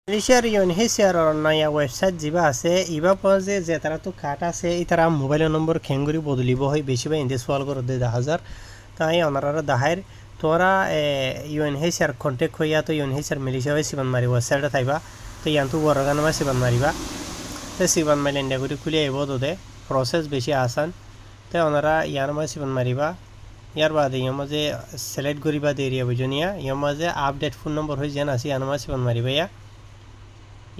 মালয়েশিয়ার ইউএনএইচসিআর নয়া ওয়েবসাইট যা আছে ইবা পজে যে তারা তো কাট আছে এই তারা মোবাইল নম্বর খেঙ্গুরি বদলিব হয় বেশি বা ইন্ডিয়া সোয়াল করে দে 10,000 তাই ওনারা দাহার তোরা ইউএনএইচসিআর কন্ট্যাক্ট হইয়া তো ইউএনএইচসিআর মালয়েশিয়া হয় সিবান মারি ওয়েবসাইটে থাইবা তো ইয়ান্তু বড়গান মা সিবান মারিবা তো সিবান মাইল ইন্ডিয়া করে খুলে আইব দে প্রসেস বেশি আসান তো ওনারা ইয়ার মা সিবান মারিবা ইয়ার বাদে ইয়ার মাঝে সিলেক্ট করিবা দেরিয়া বুঝনিয়া ইয়ার মাঝে আপডেট ফোন নম্বর হই যেন আছে ইয়ার মা সিবান মারিবা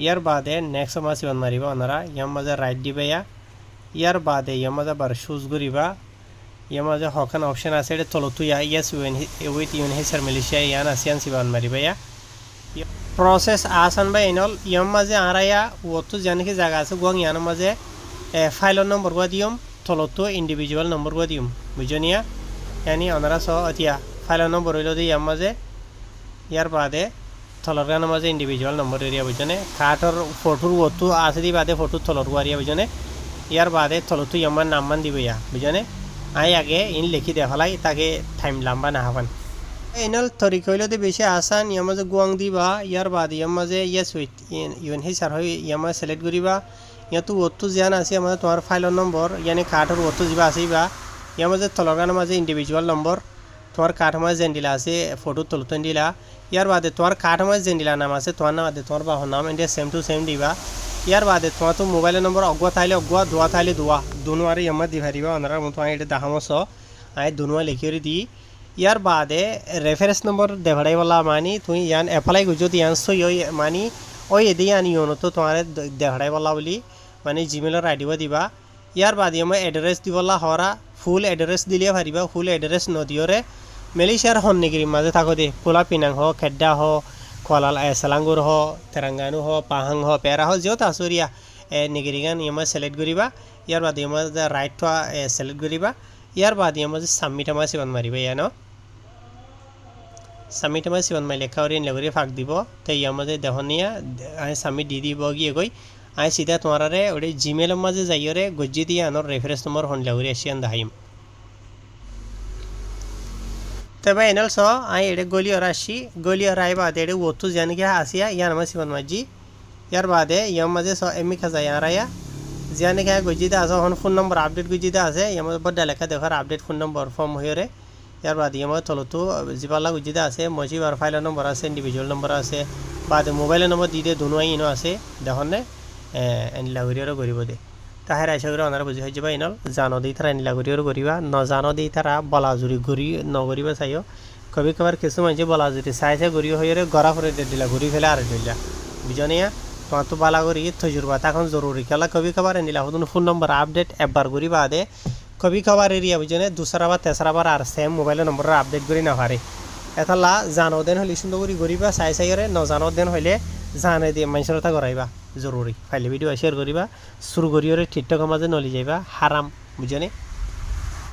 ইয়ার বাদে নেক্সট মাস ইবান মারিবা ওনারা ইয়ার মাঝে রাইট দিবা ইয়ার বাদে ইয়ার মাঝে আবার চুজ করিবা ইয়ার মাঝে হকান অপশন আছে এটা তলতো ইয়েস উইথ ইউএনএইচসিআর মালয়েশিয়া ইয়ান আসিয়ান সিবান মারিবা প্রসেস আসান বা এনল ইয়ার মাঝে আরাইয়া ওতো জানি জায়গা আছে গুয়াং ইয়ার মাঝে ফাইলের নম্বর গুয়া দিয়ম তলতো ইন্ডিভিজুয়াল নম্বর গুয়া দিয়ম বুঝনিয়া ইয়ানি ওনারা এতিয়া ফাইলের নম্বর হইল দিয়ে ইয়ার মাঝে ইয়ার বাদে থলর গানের মাঝে ইন্ডিভিজুয়াল নম্বর এরিয়া বুঝনে কাঠর ফটোর ওতো আছে দি বাদে ফটোর থলর গুয়ারিয়া বুঝনে ইয়ার বাদে থলতো ইয়ার নামমান দিব ইয়া বুঝনে আই আগে ইন লিখি দেখালাই তাকে টাইম লাম্বা না হবান এনল তরিকা হইলে বেশি আসান ইয়ার মাঝে গুয়াং দিবা ইয়ার বাদে ইয়ার মাঝে ইয়েস উইথ ইউএনএইচসিআর হয় ইয়ার মাঝে সিলেক্ট করিবা ইয়াতো ওতো জিয়ান আছে আমার তোমার ফাইলের নম্বর ইয়ানি কাঠর ওতো যা আছে বা ইয়ার মাঝে থলর গানের মাঝে ইন্ডিভিজুয়াল নম্বর তোমার কাঠ মাঝে যেন দিলা আছে ফটো তলতন দিলা ইয়ার বাদে তোমার কাঠ মাঝে যেন দিলা নাম আছে তোমার নাম বাদে তোমার বাহর নাম এন্ডিয়া সেম টু সেম দিবা ইয়ার বাদে তোমার তো মোবাইল নম্বর অগুয়া থাইলে অগুয়া দোয়া থাইলে দোয়া দুনো আর ইয়ার দি ভারিবা ওনারা মতো এটা দেখামস আই দুনো লিখিয়ে দি ইয়ার বাদে রেফারেন্স নম্বর দেভাড়াই বলা মানি তুই ইয়ান এপ্লাই যদি ইয়ান সই মানি ওই এদি আনি তো তোমার দেভাড়াই বলা বলি মানে জিমেইলের আইডি দিবা ইয়ার বাদে মই এড্রেস দিবলা হরা ফুল এড্রেস দিলে ভারিবা ফুল এড্রেস নদিওরে মালয়েশিয়ার হন্নিগিরি মাঝে থাকো দে পোলা পিনাং হ খেড্ডা হ কোয়ালা সেলাঙ্গুর হ তেরাঙ্গানু হ পাহাং হ পেরা হ যেও আসরিয়া নিগিরিগান ইয়ে সিলেক্ট করিবা ইয়ার বাদে ইয়ে রাইট সিলেক্ট করিবা ইয়ার বাদে ইয়ে সাবমিট আমার সিবান মারিবা ইয়া ন সাবমিট আমার সিবান মারি লেখা ওরি লেগরি ফাঁক দিব তো ইয়ার মাঝে দেখনিয়া আই সাবমিট দি দিব গিয়ে গই আই সিধা তোমারে ওই জিমেইলের মাঝে যাইরে গজ্জি দিয়ে আনোর রেফারেন্স নম্বর হন লেগরি আসিয়ান দাহিম তবে এনল স আই এটা গলিয়র আসি গলিয়র আই বাদে এটা ওতো জানি কি আসিয়া ইয়ার মাঝে সিবান মাজি ইয়ার বাদে ইয়ার মাঝে স এমি খাজা ইয়ার আয়া জানি কি গজিতে আছে হন ফোন নম্বর আপডেট গজিতে আছে ইয়ার মধ্যে বড় লেখা দেখার আপডেট ফোন নম্বর ফর্ম হইরে ইয়ার বাদে ইয়ার মধ্যে তলতো জিবালা গজিতে আছে মজি আর ফাইলের নম্বর আছে ইন্ডিভিজুয়াল নম্বর আছে বাদে মোবাইলের নম্বর দিয়ে দুনোয়াই ইনো আছে দেখনে এনলা গরিয়র গরিব দে তাহার আশা করি ওনারা বুঝি হয়ে যাবে এনল জানো দিই তারা এনলা গরিয়র গরিবা ন জানো দিই তারা বলাজুরি ঘুরি নগরিবা চাইও কবি কবার কিছু মানুষ বলাজুরি চাই চাই ঘুরি হয়ে গড়া ফরে দিলা ঘুরি ফেলে আর দিলা বুঝনিয়া তোমার তো বালা করি থজুরবা তখন জরুরি খেলা কবি খবর এনিলা হতুন ফোন নম্বর আপডেট একবার করি বাদে কবি খবর এরিয়া বুঝনে দুসরা বা তেসরা বার আর সেম মোবাইলের নম্বর আপডেট করি না পারে এতলা জানো দেন হলে সুন্দর করে গরিবা চাই চাইরে ন জানো দেন হইলে জানে দিয়ে মানুষের কথা করাইবা জরুরি ফাইলে ভিডিও শেয়ার করিবা শুরু করিওরে ঠিকঠাক মাঝে নলি যাইবা হারাম বুঝনে।